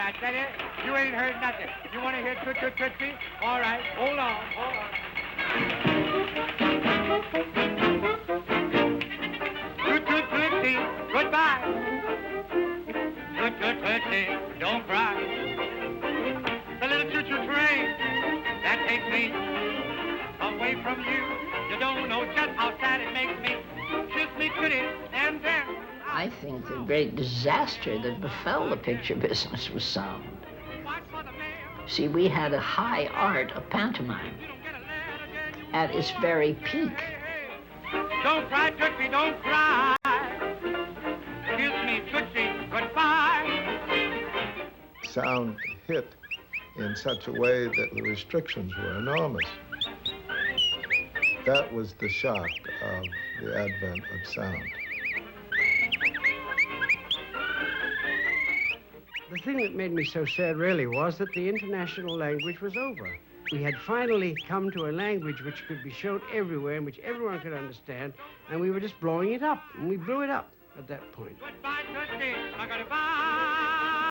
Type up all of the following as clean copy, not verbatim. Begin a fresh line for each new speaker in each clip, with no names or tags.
I tell you, you ain't heard nothing. You want to hear Toot Toot Tootsie? All right, hold on, hold on. Toot Toot Tootsie, goodbye. Toot Toot Tootsie, don't cry. The little choo-choo train that takes me away from you. You don't know just how sad it makes me. Kiss me, kitty, and then...
I think the great disaster that befell the picture business was sound. See, we had a high art of pantomime at its very peak.
Don't cry, Tootsie, don't cry. Kiss me, Tootsie, goodbye.
Sound hit in such a way that the restrictions were enormous. That was the shock of the advent of sound.
The thing that made me so sad really was that the international language was over. We had finally come to a language which could be shown everywhere and which everyone could understand, and we were just blowing it up, and we blew it up at that point.
Goodbye, Tootsie, goodbye.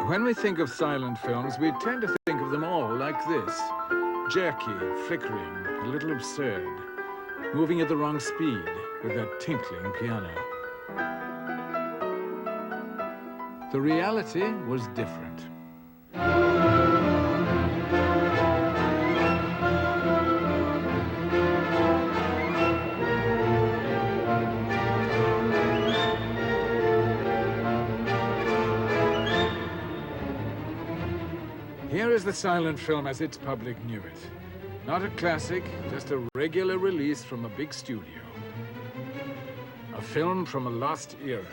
When we think of silent films, we tend to think of them all like this. Jerky, flickering, a little absurd, moving at the wrong speed with that tinkling piano. The reality was different. Here is the silent film as its public knew it. Not a classic, just a regular release from a big studio. A film from a lost era.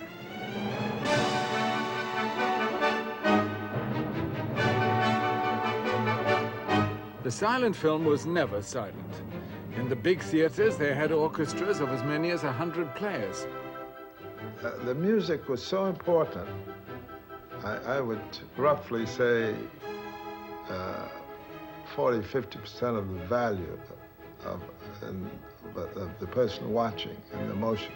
The silent film was never silent. In the big theaters, they had orchestras of as many as 100 players.
The music was so important. I would roughly say 40–50% of the value of the person watching and the emotion.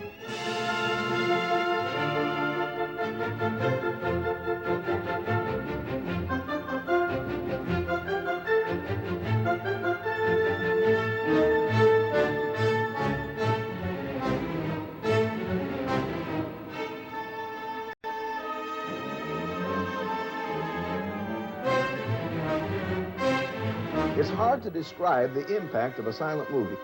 It's hard to describe the impact of a silent movie.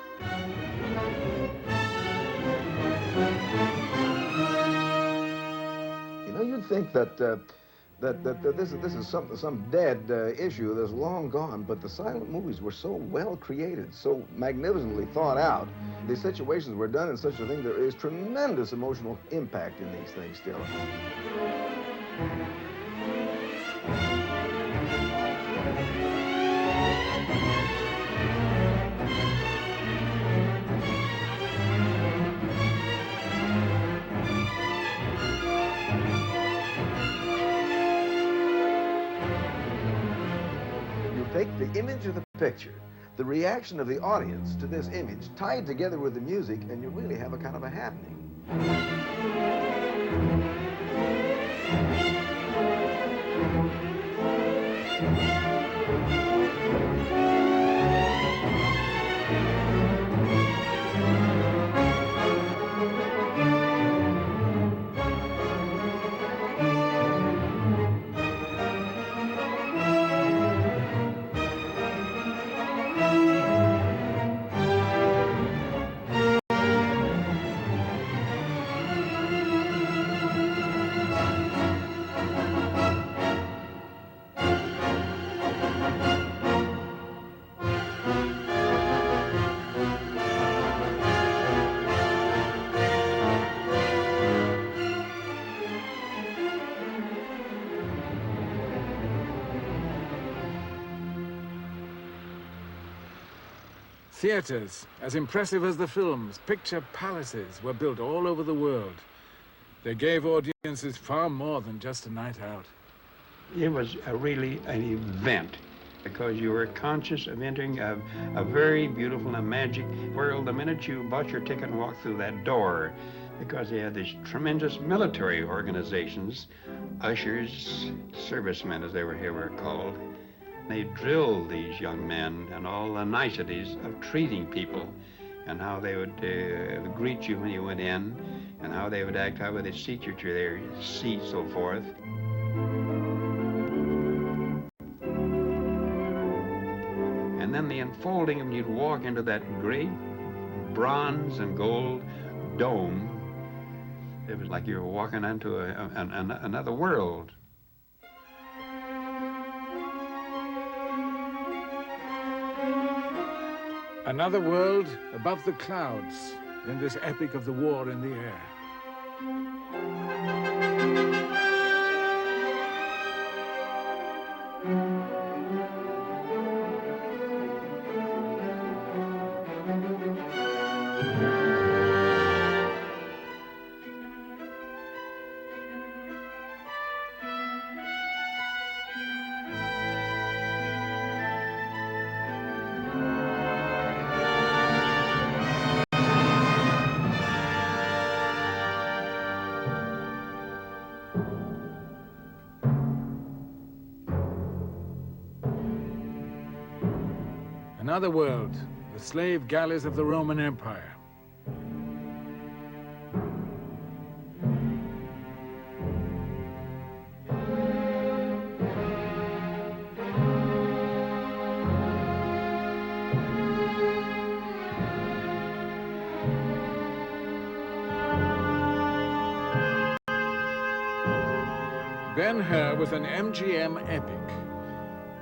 You know, you'd think that this is some dead issue that's long gone, but the silent movies were so well created, so magnificently thought out. The situations were done in such a thing, there is tremendous emotional impact in these things still. Take the image of the picture, the reaction of the audience to this image, tied together with the music, and you really have a kind of a happening.
Theaters, as impressive as the films, picture palaces, were built all over the world. They gave audiences far more than just a night out.
It was really an event because you were conscious of entering a very beautiful and magic world the minute you bought your ticket and walked through that door, because they had these tremendous military organizations, ushers, servicemen as they were here were called. They drilled these young men and all the niceties of treating people and how they would greet you when you went in and how they would act, how would they seat you to their seat, so forth. And then the unfolding, when you'd walk into that great bronze and gold dome, it was like you were walking into another world.
Another world above the clouds in this epic of the war in the air. Another world, the slave galleys of the Roman Empire. Ben-Hur was an MGM epic.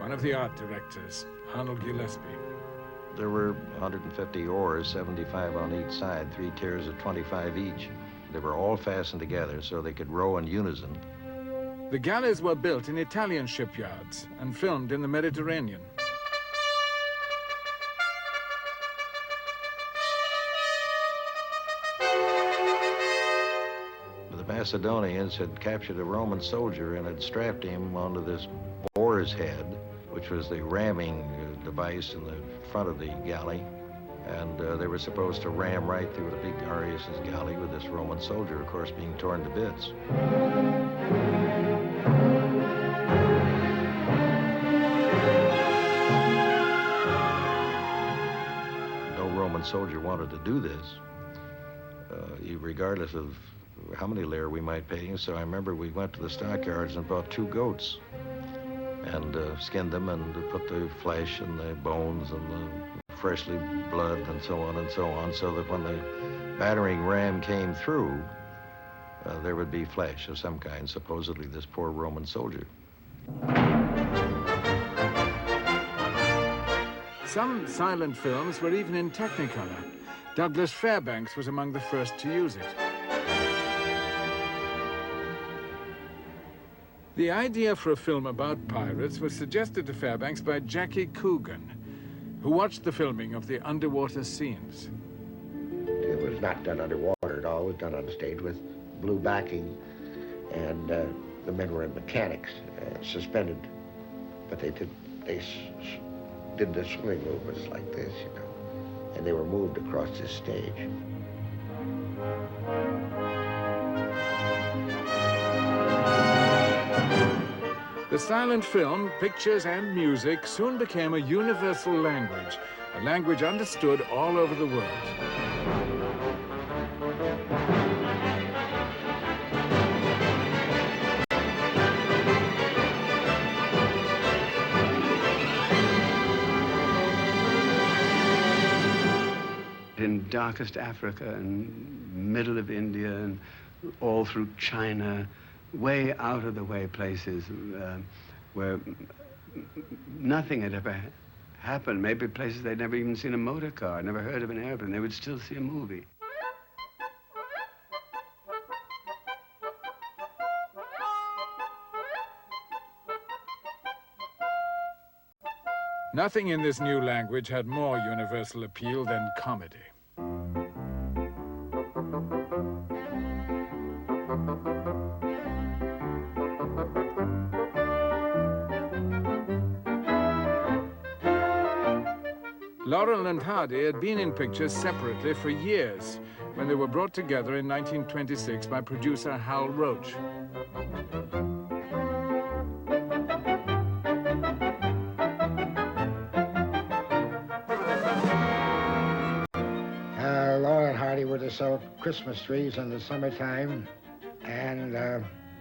One of the art directors, Arnold Gillespie.
There were 150 oars, 75 on each side, 3 tiers of 25 each. They were all fastened together so they could row in unison.
The galleys were built in Italian shipyards and filmed in the Mediterranean.
The Macedonians had captured a Roman soldier and had strapped him onto this boar's head, which was the ramming device in the front of the galley, and they were supposed to ram right through the big Arius's galley with this Roman soldier, of course, being torn to bits. No Roman soldier wanted to do this, regardless of how many lire we might pay him. So I remember we went to the stockyards and bought 2 goats and skinned them and put the flesh and the bones and the freshly blood and so on, so that when the battering ram came through, there would be flesh of some kind, supposedly this poor Roman soldier.
Some silent films were even in Technicolor. Douglas Fairbanks was among the first to use it. The idea for a film about pirates was suggested to Fairbanks by Jackie Coogan, who watched the filming of the underwater scenes.
It was not done underwater at all. It was done on stage with blue backing, and the men were in mechanics, suspended, but they did the swimming movements like this, you know, and they were moved across this stage.
The silent film, pictures, and music soon became a universal language, a language understood all over the world.
In darkest Africa and middle of India and all through China, way out of the way places where nothing had ever happened. Maybe places they'd never even seen a motor car, never heard of an airplane. They would still see a movie.
Nothing in this new language had more universal appeal than comedy. Laurel and Hardy had been in pictures separately for years when they were brought together in 1926 by producer Hal Roach.
Laurel and Hardy were to sell Christmas trees in the summertime, and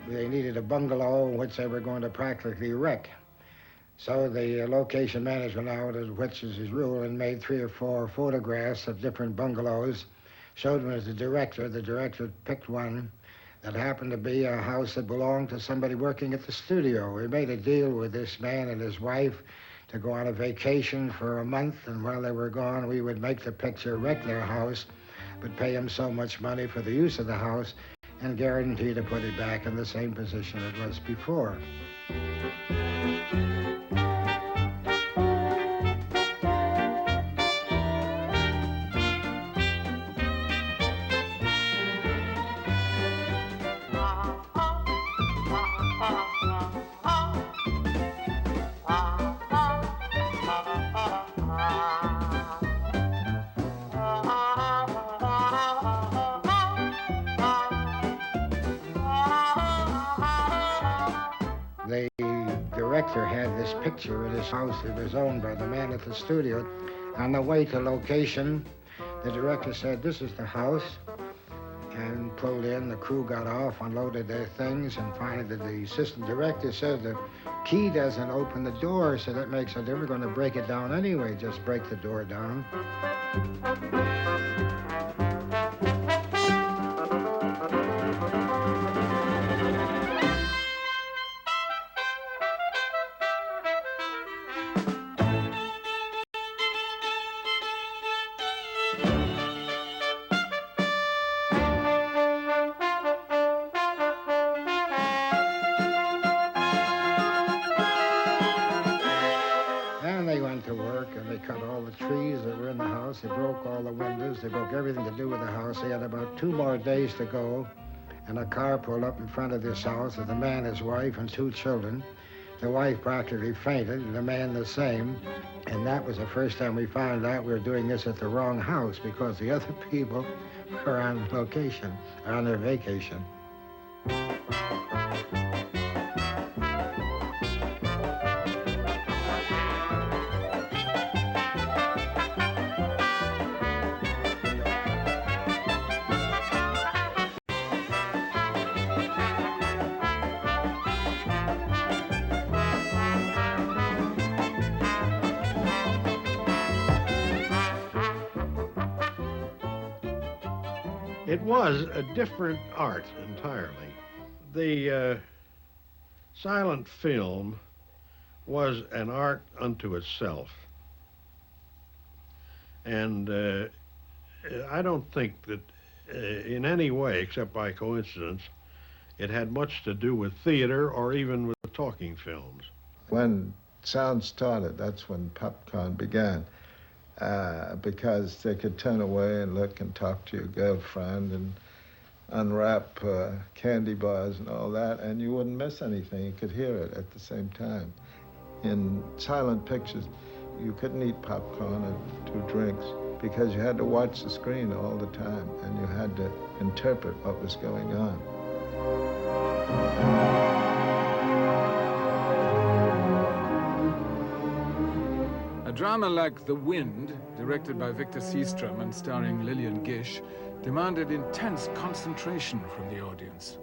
they needed a bungalow in which they were going to practically wreck. So the location manager now, which is his rule, and made 3 or 4 photographs of different bungalows, showed them to the director. The director picked one that happened to be a house that belonged to somebody working at the studio. We made a deal with this man and his wife to go on a vacation for a month, and while they were gone, we would make the picture, wreck their house, but pay them so much money for the use of the house and guarantee to put it back in the same position it was before. The director had this picture in his house that was owned by the man at the studio. On the way to location, the director said, "This is the house," and pulled in. The crew got off, unloaded their things, and finally the assistant director said, "The key doesn't open the door, so that makes it, we're going to break it down anyway. Just break the door down." They broke all the windows. They broke everything to do with the house. They had about 2 more days to go, and a car pulled up in front of this house with a man, his wife, and 2 children. The wife practically fainted, and the man the same. And that was the first time we found out we were doing this at the wrong house, because the other people were on location, or on their vacation.
It was a different art entirely. The silent film was an art unto itself. And I don't think that in any way, except by coincidence, it had much to do with theater or even with talking films.
When sound started, that's when popcorn began. Because they could turn away and look and talk to your girlfriend and unwrap candy bars and all that, and you wouldn't miss anything. You could hear it at the same time. In silent pictures, you couldn't eat popcorn or 2 drinks because you had to watch the screen all the time, and you had to interpret what was going on.
A drama like The Wind, directed by Victor Seastrom and starring Lillian Gish, demanded intense concentration from the audience.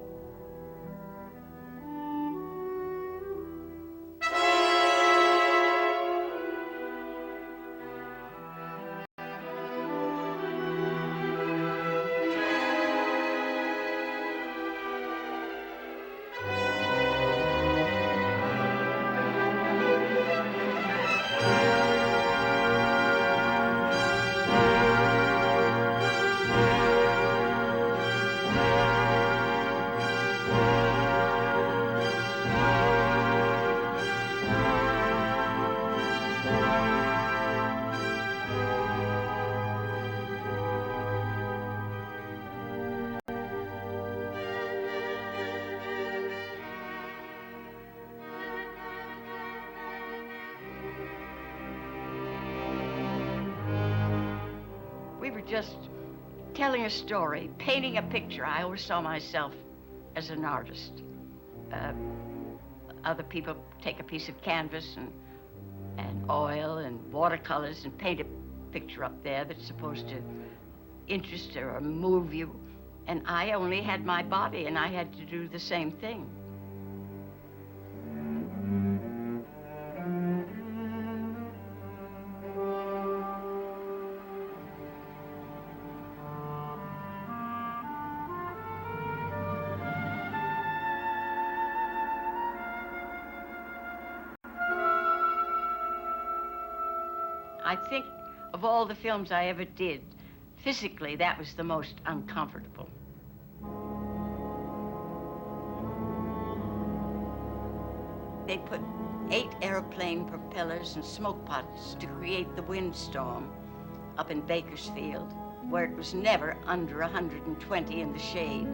just telling a story, painting a picture. I always saw myself as an artist. Other people take a piece of canvas and oil and watercolors and paint a picture up there that's supposed to interest or move you. And I only had my body, and I had to do the same thing. I think of all the films I ever did, physically, that was the most uncomfortable. They put 8 airplane propellers and smoke pots to create the windstorm up in Bakersfield, where it was never under 120 in the shade.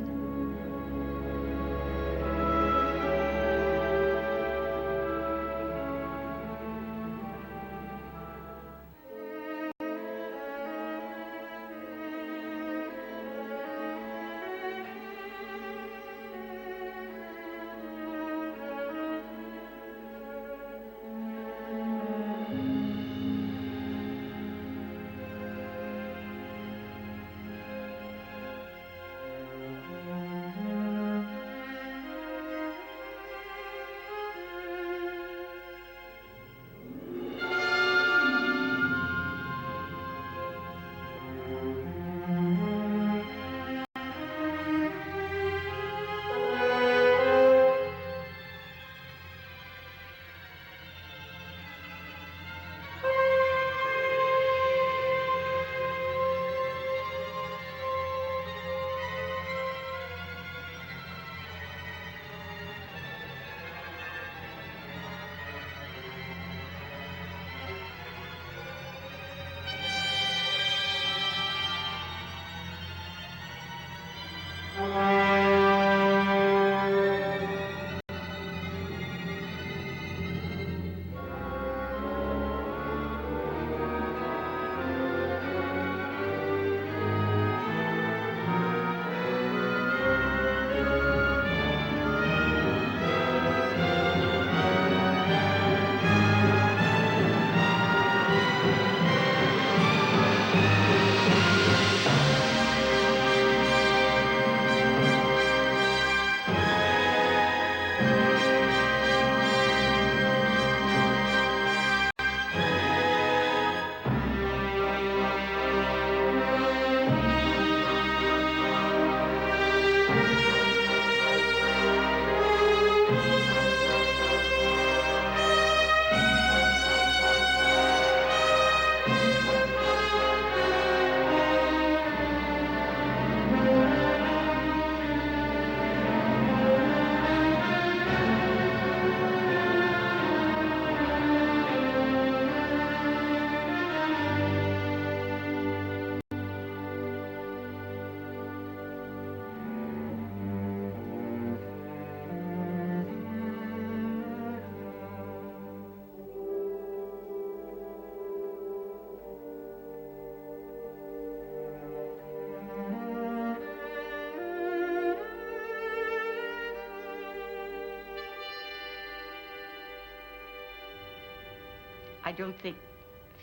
I don't think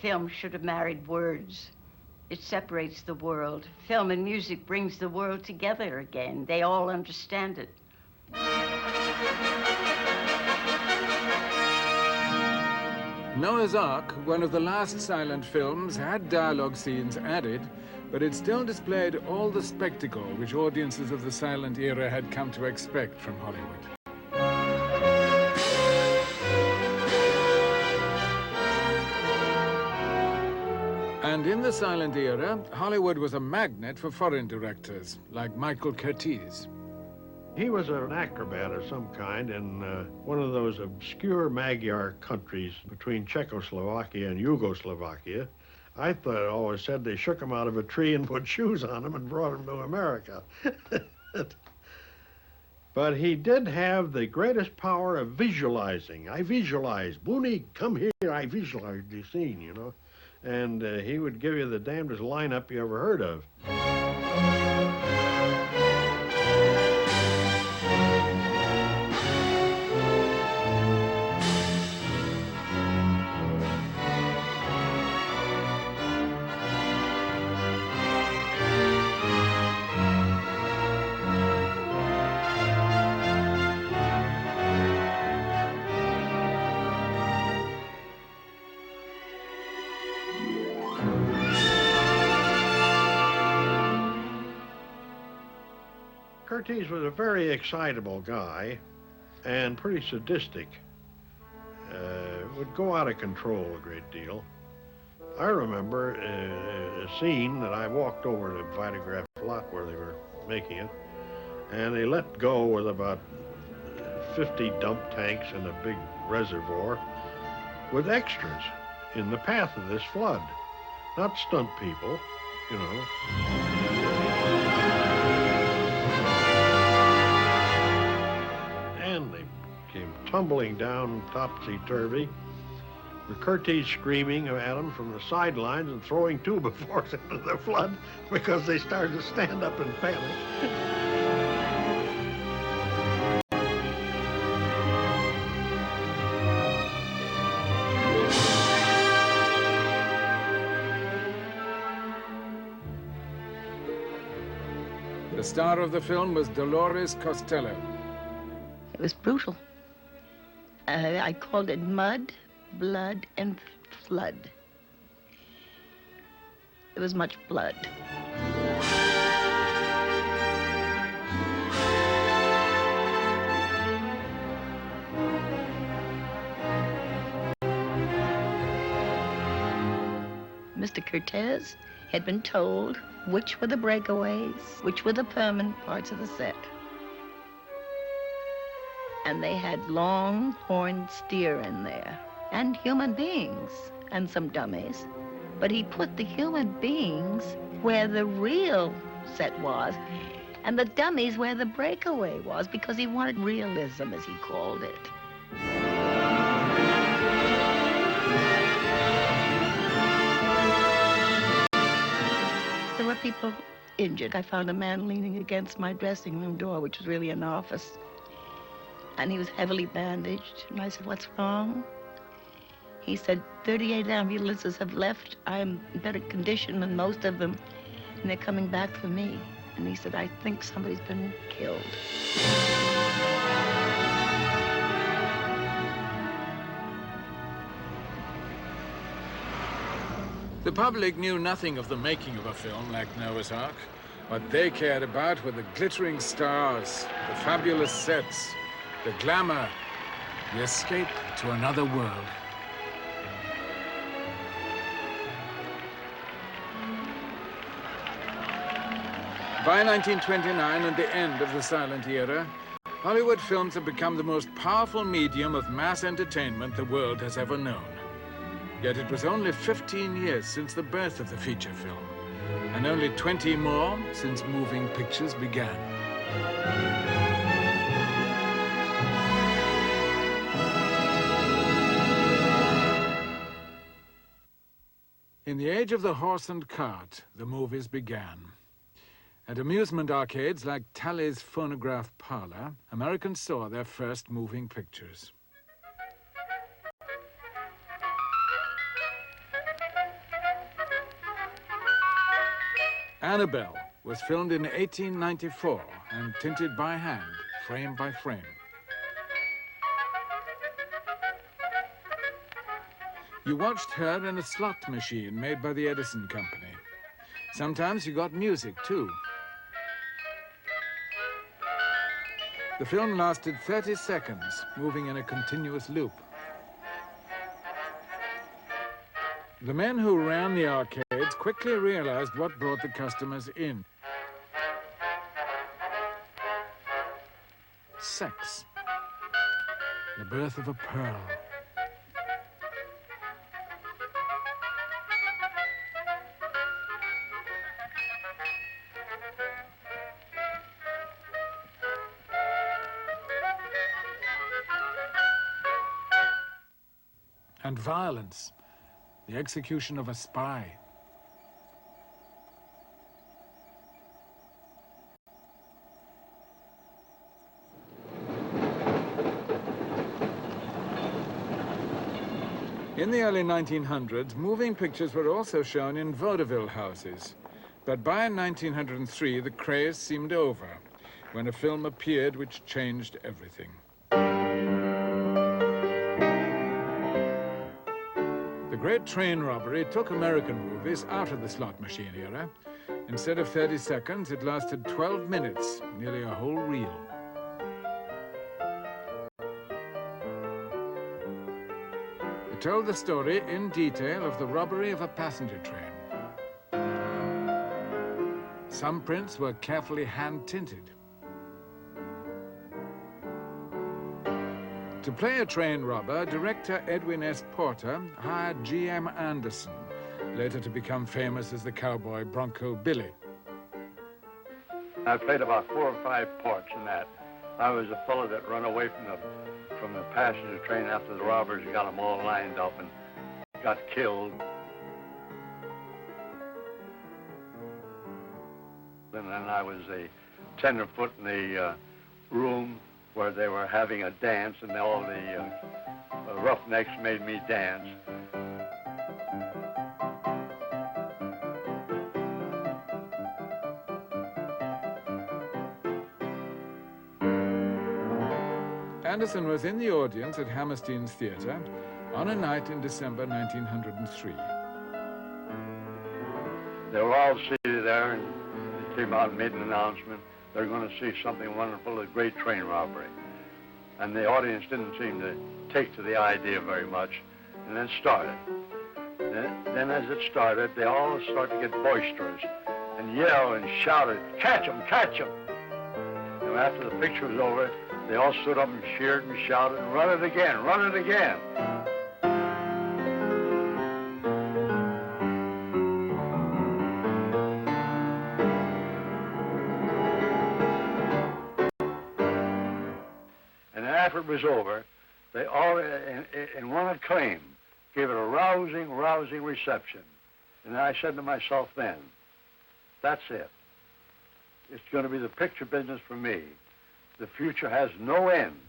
film should have married words. It separates the world. Film and music brings the world together again. They all understand it.
Noah's Ark, one of the last silent films, had dialogue scenes added, but it still displayed all the spectacle which audiences of the silent era had come to expect from Hollywood. And in the silent era, Hollywood was a magnet for foreign directors, like Michael Curtiz.
He was an acrobat of some kind in one of those obscure Magyar countries between Czechoslovakia and Yugoslovakia. I thought it always said they shook him out of a tree and put shoes on him and brought him to America. But he did have the greatest power of visualizing. I visualize. Buni, come here, I visualize the scene, you know. and he would give you the damnedest lineup you ever heard of. Curtiz was a very excitable guy and pretty sadistic. Would go out of control a great deal. I remember a scene that I walked over to Vitagraph lot where they were making it, and they let go with about 50 dump tanks and a big reservoir with extras in the path of this flood. Not stunt people, you know. And they came tumbling down topsy-turvy, with Curtiz screaming at them from the sidelines and throwing 2x4s into the flood because they started to stand up in panic.
The star of the film was Dolores Costello.
It was brutal. I called it Mud, Blood, and Flood. There was much blood. Mr. Curtiz had been told which were the breakaways, which were the permanent parts of the set. And they had long-horned steer in there, and human beings, and some dummies. But he put the human beings where the real set was, and the dummies where the breakaway was, because he wanted realism, as he called it. There were people injured. I found a man leaning against my dressing room door, which was really an office. And he was heavily bandaged. And I said, "What's wrong?" He said, 38 ambulances have left. I'm in better condition than most of them, and they're coming back for me. And he said, "I think somebody's been killed."
The public knew nothing of the making of a film like Noah's Ark. What they cared about were the glittering stars, the fabulous sets, the glamour, the escape to another world. By 1929 and the end of the silent era, Hollywood films have become the most powerful medium of mass entertainment the world has ever known. Yet it was only 15 years since the birth of the feature film, and only 20 more since moving pictures began. In the age of the horse and cart, the movies began. At amusement arcades like Tally's Phonograph Parlor, Americans saw their first moving pictures. Annabelle was filmed in 1894 and tinted by hand, frame by frame. You watched her in a slot machine made by the Edison Company. Sometimes you got music, too. The film lasted 30 seconds, moving in a continuous loop. The men who ran the arcades quickly realized what brought the customers in. Sex. The birth of a pearl. And violence. the execution of a spy. In the early 1900s, moving pictures were also shown in vaudeville houses. But by 1903, the craze seemed over, when a film appeared which changed everything. The Great Train Robbery took American movies out of the slot machine era. Instead of 30 seconds, it lasted 12 minutes, nearly a whole reel. It told the story in detail of the robbery of a passenger train. Some prints were carefully hand-tinted. To play a train robber, director Edwin S. Porter hired G.M. Anderson, later to become famous as the cowboy Bronco Billy.
I played about 4 or 5 parts in that. I was a fellow that run away from the passenger train after the robbers got them all lined up and got killed. And then I was a tenderfoot in the room where they were having a dance, and all the roughnecks made me dance.
Anderson was in the audience at Hammerstein's Theatre on a night in December 1903.
They were all seated there, and they came out and made an announcement. They're going to see something wonderful, a great train robbery. And the audience didn't seem to take to the idea very much, and then started. Then as it started, they all started to get boisterous and yell and shouted, "Catch 'em, catch 'em!" And after the picture was over, they all stood up and cheered and shouted, "Run it again, run it again!" And after it was over, they all, in one acclaim, gave it a rousing, rousing reception. And I said to myself then, that's it. It's going to be the picture business for me. The future has no end.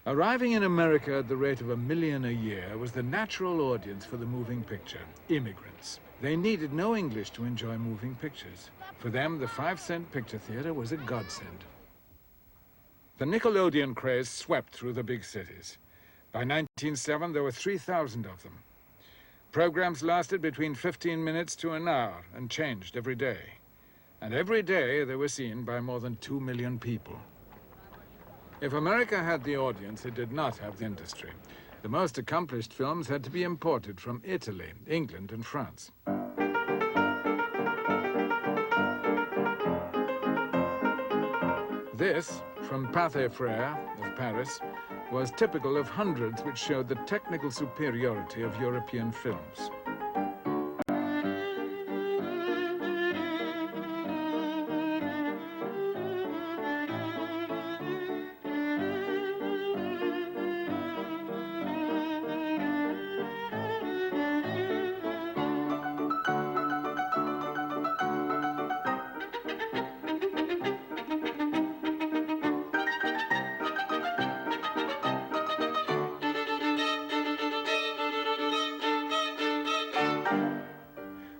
Arriving in America at the rate of 1 million a year was the natural audience for the moving picture, immigrants. They needed no English to enjoy moving pictures. For them, the 5-cent picture theater was a godsend. The Nickelodeon craze swept through the big cities. By 1907, there were 3,000 of them. Programs lasted between 15 minutes to an hour and changed every day. And every day they were seen by more than 2 million people. If America had the audience, it did not have the industry. The most accomplished films had to be imported from Italy, England, and France. This, from Pathé Frères of Paris, was typical of hundreds which showed the technical superiority of European films.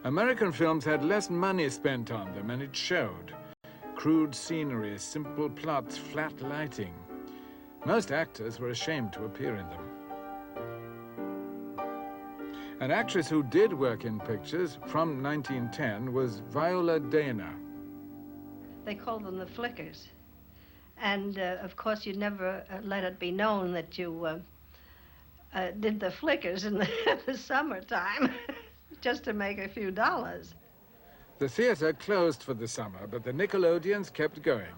American films had less money spent on them, and it showed. Crude scenery, simple plots, flat lighting. Most actors were ashamed to appear in them. An actress who did work in pictures from 1910 was Viola Dana.
They called them the flickers. And, of course, you'd never let it be known that you did the flickers in the summertime. Just to make a few dollars.
The theater closed for the summer, but the Nickelodeons kept going.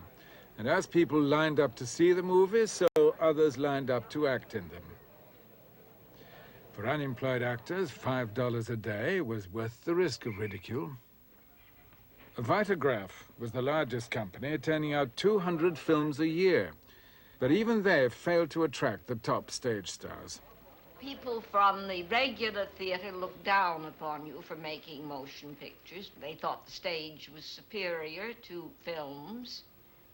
And as people lined up to see the movies, so others lined up to act in them. For unemployed actors, $5 a day was worth the risk of ridicule. Vitagraph was the largest company, turning out 200 films a year. But even they failed to attract the top stage stars.
people from the regular theater looked down upon you for making motion pictures. They thought the stage was superior to films,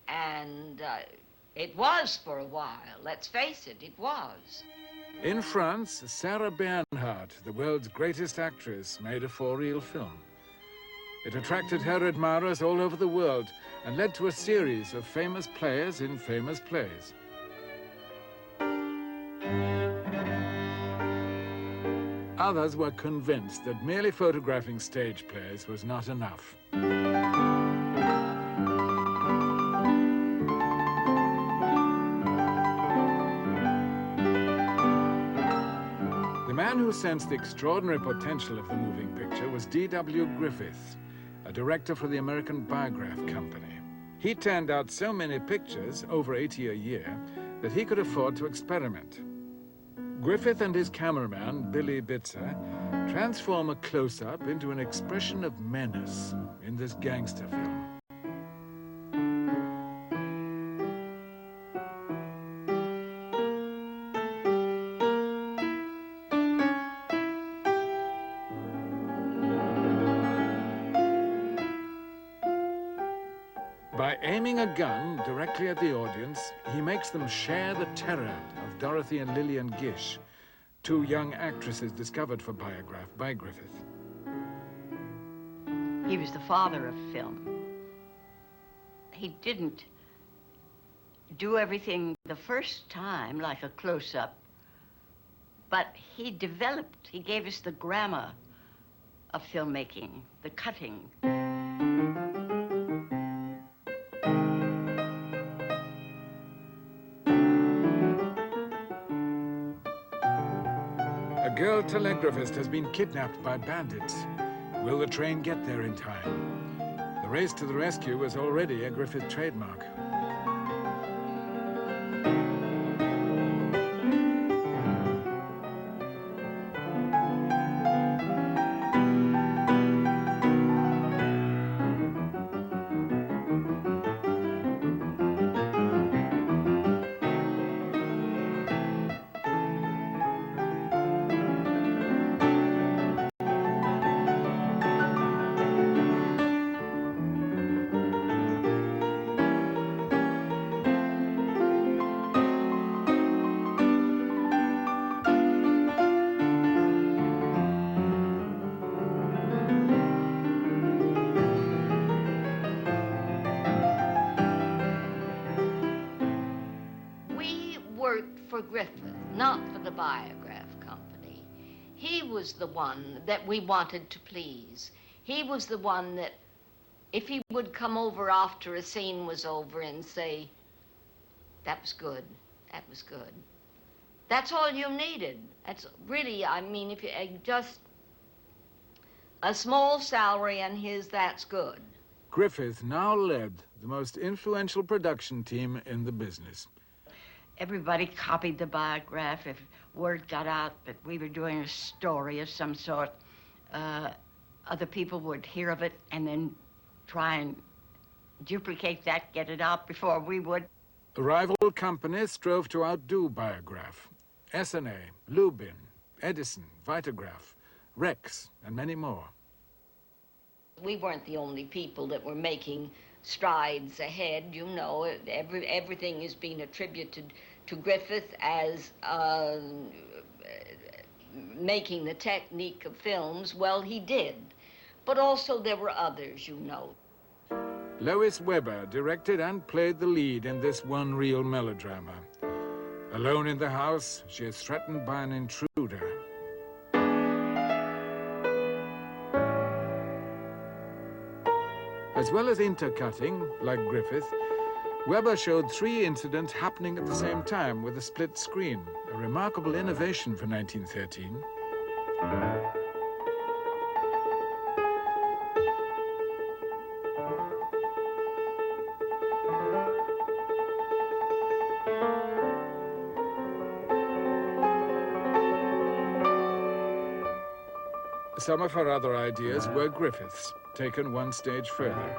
and it was for a while. Let's face it, it was.
In France, Sarah Bernhardt, the world's greatest actress, made a for-real film. It attracted her admirers all over the world and led to a series of famous players in famous plays. Others were convinced that merely photographing stage plays was not enough. The man who sensed the extraordinary potential of the moving picture was D.W. Griffith, a director for the American Biograph Company. He turned out so many pictures, over 80 a year, that he could afford to experiment. Griffith and his cameraman, Billy Bitzer, transform a close-up into an expression of menace in this gangster film. By aiming a gun directly at the audience, he makes them share the terror of Dorothy and Lillian Gish, two young actresses discovered for Biograph by Griffith.
He was the father of film. He didn't do everything the first time like a close-up, but he developed, he gave us the grammar of filmmaking, the cutting.
A girl telegraphist has been kidnapped by bandits. Will the train get there in time? The race to the rescue was already a Griffith trademark.
For Griffith, not for the Biograph Company. He was the one that we wanted to please. He was the one that, if he would come over after a scene was over and say, that was good, that was good. That's all you needed. That's really, I mean, if you just a small salary and his, that's good.
Griffith now led the most influential production team in the business.
Everybody copied the Biograph. If word got out that we were doing a story of some sort, other people would hear of it and then try and duplicate that, get it out before we would.
Rival companies strove to outdo Biograph. S&A, Lubin, Edison, Vitagraph, Rex, and many more.
We weren't the only people that were making strides ahead, you know. Everything is being attributed to Griffith as making the technique of films. Well, he did. But also there were others, you know.
Lois Weber directed and played the lead in this one real melodrama. Alone in the house, she is threatened by an intruder. As well as intercutting, like Griffith, Weber showed 3 incidents happening at the same time with a split screen, a remarkable innovation for 1913. Some of her other ideas were Griffith's, taken one stage further.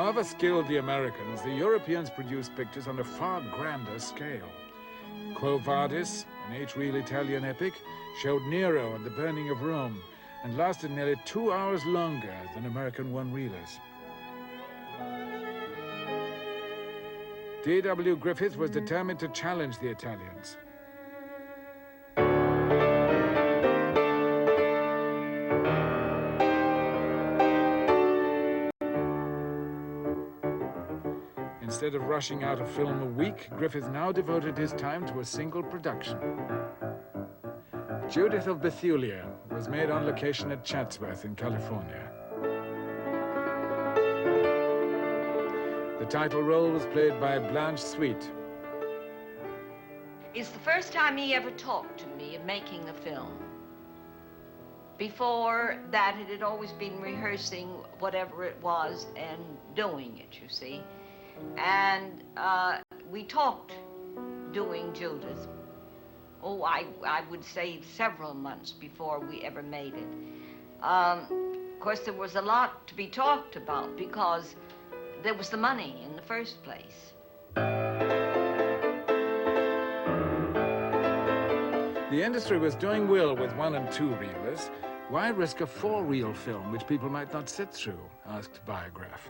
However skilled the Americans, the Europeans produced pictures on a far grander scale. Quo Vadis, an 8-reel Italian epic, showed Nero and the burning of Rome, and lasted nearly 2 hours longer than American one-reelers. D.W. Griffith was determined to challenge the Italians. Instead of rushing out a film a week, Griffith now devoted his time to a single production. Judith of Bethulia was made on location at Chatsworth in California. The title role was played by Blanche Sweet.
It's the first time he ever talked to me of making a film. Before that, it had always been rehearsing whatever it was and doing it, you see. And we talked doing Judith. Oh, I would say several months before we ever made it. Of course, there was a lot to be talked about because there was the money in the first place.
The industry was doing well with 1- and 2-reelers. Why risk a 4-reel film which people might not sit through? Asked Biograph.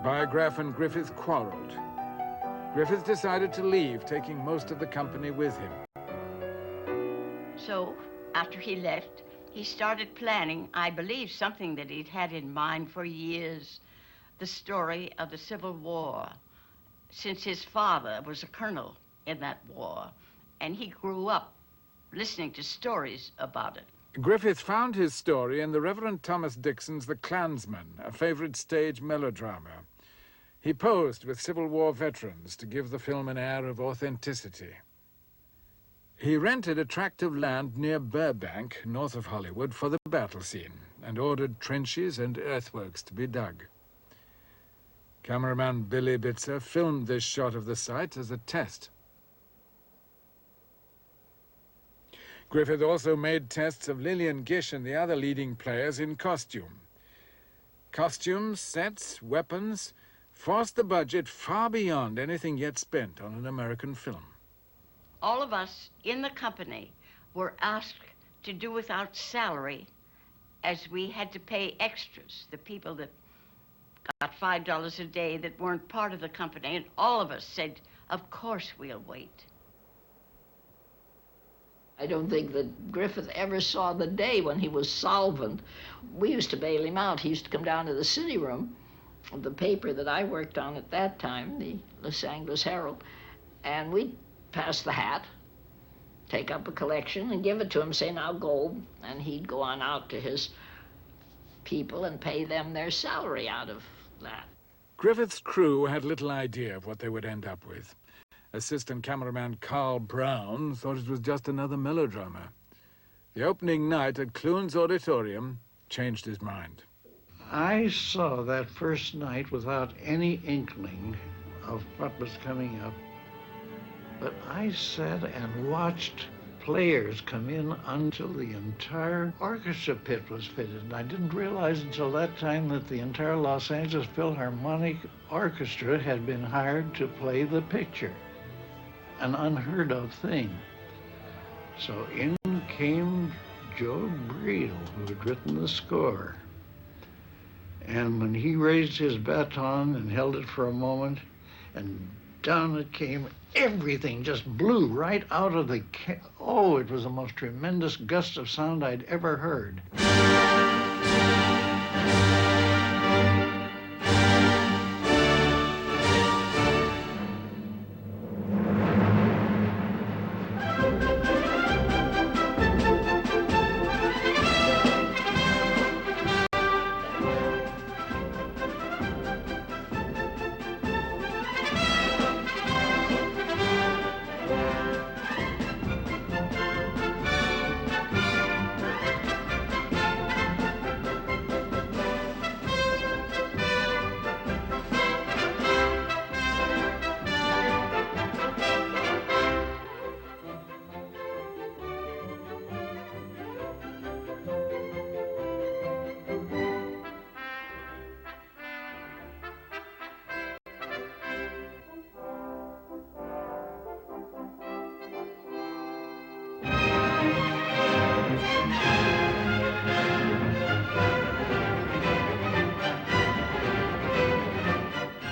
Biograph and Griffith quarreled. Griffith decided to leave, taking most of the company with him.
So, after he left, he started planning, I believe, something that he'd had in mind for years, the story of the Civil War, since his father was a colonel in that war, and he grew up listening to stories about it.
Griffith found his story in the Reverend Thomas Dixon's The Klansman, a favorite stage melodrama. He posed with Civil War veterans to give the film an air of authenticity. He rented a tract of land near Burbank, north of Hollywood, for the battle scene, and ordered trenches and earthworks to be dug. Cameraman Billy Bitzer filmed this shot of the site as a test. Griffith also made tests of Lillian Gish and the other leading players in costume. Costumes, sets, weapons forced the budget far beyond anything yet spent on an American film.
All of us in the company were asked to do without salary, as we had to pay extras, the people that got $5 a day that weren't part of the company, and all of us said, of course we'll wait.
I don't think that Griffith ever saw the day when he was solvent. We used to bail him out. He used to come down to the city room of the paper that I worked on at that time, the Los Angeles Herald, and we'd pass the hat, take up a collection, and give it to him, say, now go, and he'd go on out to his people and pay them their salary out of that.
Griffith's crew had little idea of what they would end up with. Assistant cameraman Carl Brown thought it was just another melodrama. The opening night at Clune's Auditorium changed his mind.
I saw that first night without any inkling of what was coming up, but I sat and watched players come in until the entire orchestra pit was fitted. And I didn't realize until that time that the entire Los Angeles Philharmonic Orchestra had been hired to play the picture. An unheard of thing. So in came Joe Briel, who had written the score. And when he raised his baton and held it for a moment, and down it came, everything just blew right out of the... Oh, it was the most tremendous gust of sound I'd ever heard.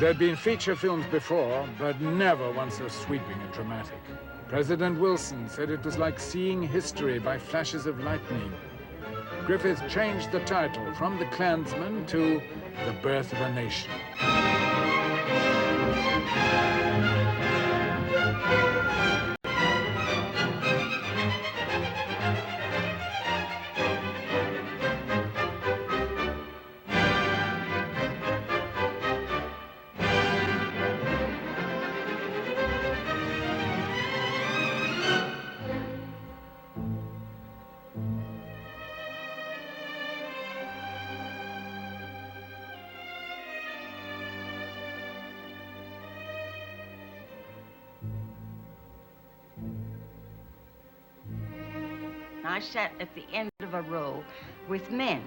There'd been feature films before, but never one so sweeping and dramatic. President Wilson said it was like seeing history by flashes of lightning. Griffith changed the title from The Klansman to The Birth of a Nation.
I sat at the end of a row with men,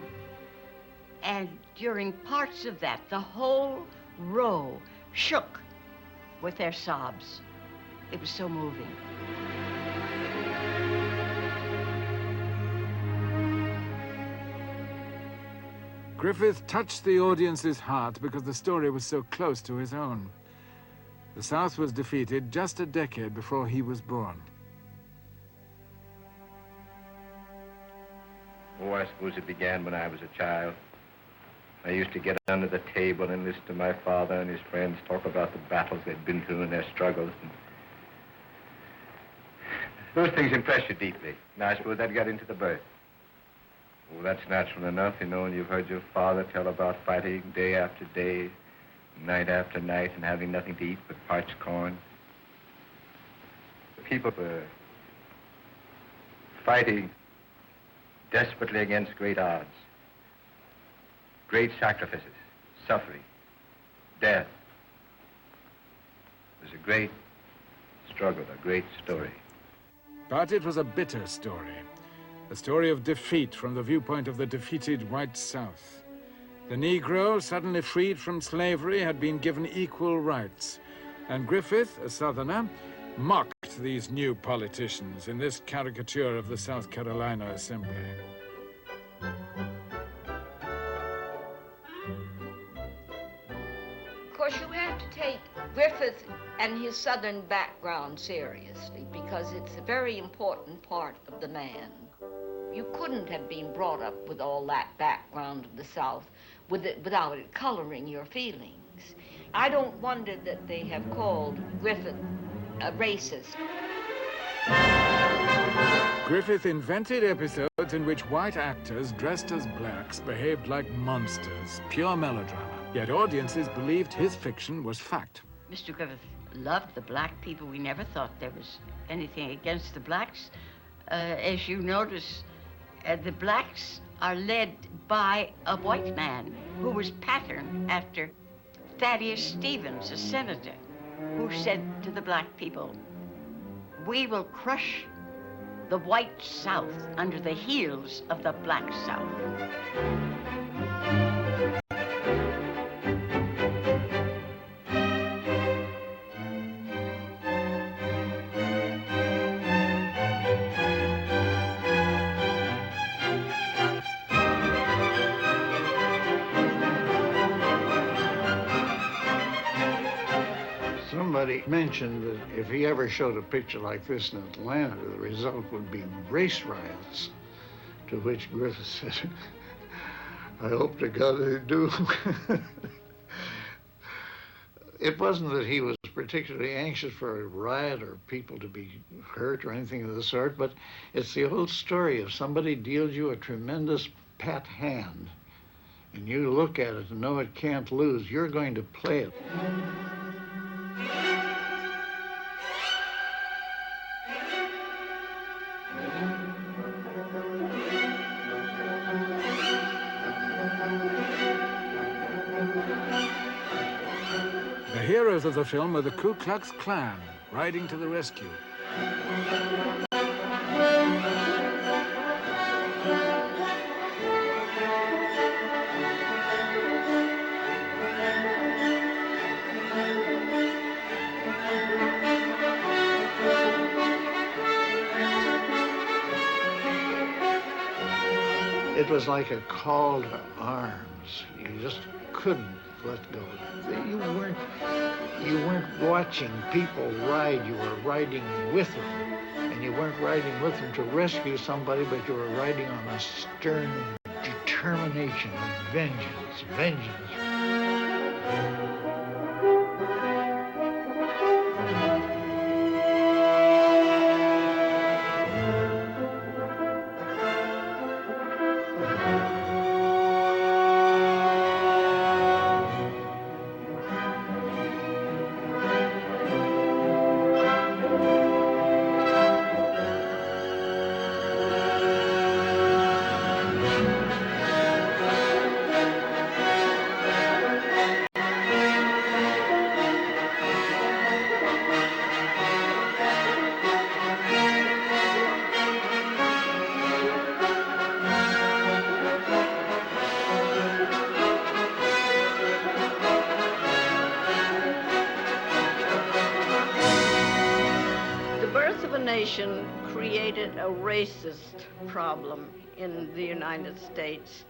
and during parts of that, the whole row shook with their sobs. It was so moving.
Griffith touched the audience's heart because the story was so close to his own. The South was defeated just a decade before he was born.
Oh, I suppose it began when I was a child. I used to get under the table and listen to my father and his friends talk about the battles they'd been through and their struggles. And those things impressed you deeply. And I suppose that got into the birth. Oh, that's natural enough, you know, and you've heard your father tell about fighting day after day, night after night, and having nothing to eat but parched corn. People were fighting desperately against great odds, great sacrifices, suffering, death. It was a great struggle, a great story.
But it was a bitter story. A story of defeat from the viewpoint of the defeated white South. The Negro, suddenly freed from slavery, had been given equal rights. And Griffith, a Southerner, mocked these new politicians in this caricature of the South Carolina Assembly.
Of course, you have to take Griffith and his Southern background seriously because it's a very important part of the man. You couldn't have been brought up with all that background of the South without it coloring your feelings. I don't wonder that they have called Griffith a racist.
Griffith invented episodes in which white actors dressed as blacks behaved like monsters, pure melodrama. Yet audiences believed his fiction was fact.
Mr. Griffith loved the black people. We never thought there was anything against the blacks. As you notice, the blacks are led by a white man who was patterned after Thaddeus Stevens, a senator, who said to the black people, "We will crush the white South under the heels of the black South."
Somebody mentioned that if he ever showed a picture like this in Atlanta, the result would be race riots, to which Griffith said, "I hope to God they do." It wasn't that he was particularly anxious for a riot or people to be hurt or anything of the sort, but it's the old story. If somebody deals you a tremendous pat hand and you look at it and know it can't lose, you're going to play it.
The heroes of the film were the Ku Klux Klan, riding to the rescue.
It was like a call to arms. You just couldn't let go. You weren't watching people ride, you were riding with them. And you weren't riding with them to rescue somebody, but you were riding on a stern determination of vengeance, vengeance.
Created a racist problem in the United States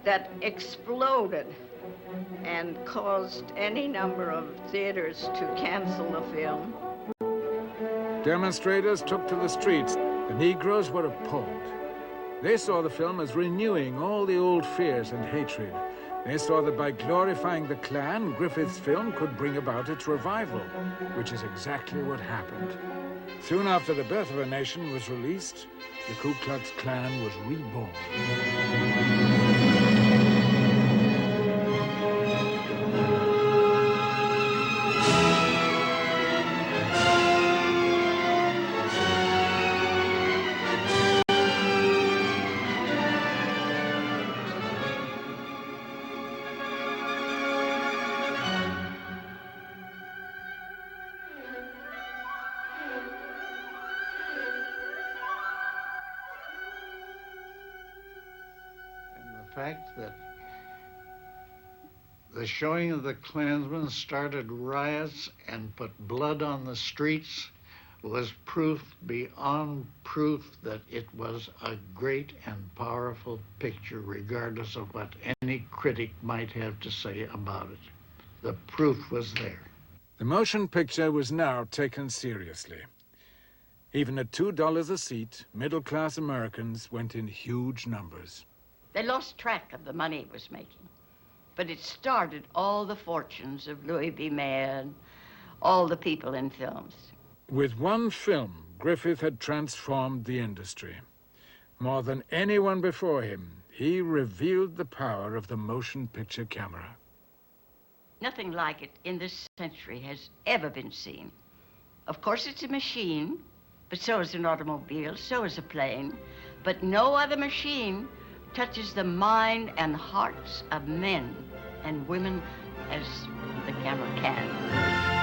that exploded and caused any number of theaters to cancel the film.
Demonstrators took to the streets. The Negroes were appalled. They saw the film as renewing all the old fears and hatred. They saw that by glorifying the Klan, Griffith's film could bring about its revival, which is exactly what happened. Soon after The Birth of a Nation was released, the Ku Klux Klan was reborn.
The fact that the showing of the Klansmen started riots and put blood on the streets was proof beyond proof that it was a great and powerful picture, regardless of what any critic might have to say about it. The proof was there.
The motion picture was now taken seriously. Even at $2 a seat, middle-class Americans went in huge numbers.
They lost track of the money it was making. But it started all the fortunes of Louis B. Mayer and all the people in films.
With one film, Griffith had transformed the industry. More than anyone before him, he revealed the power of the motion picture camera.
Nothing like it in this century has ever been seen. Of course, it's a machine, but so is an automobile, so is a plane. But no other machine touches the mind and hearts of men and women as the camera can.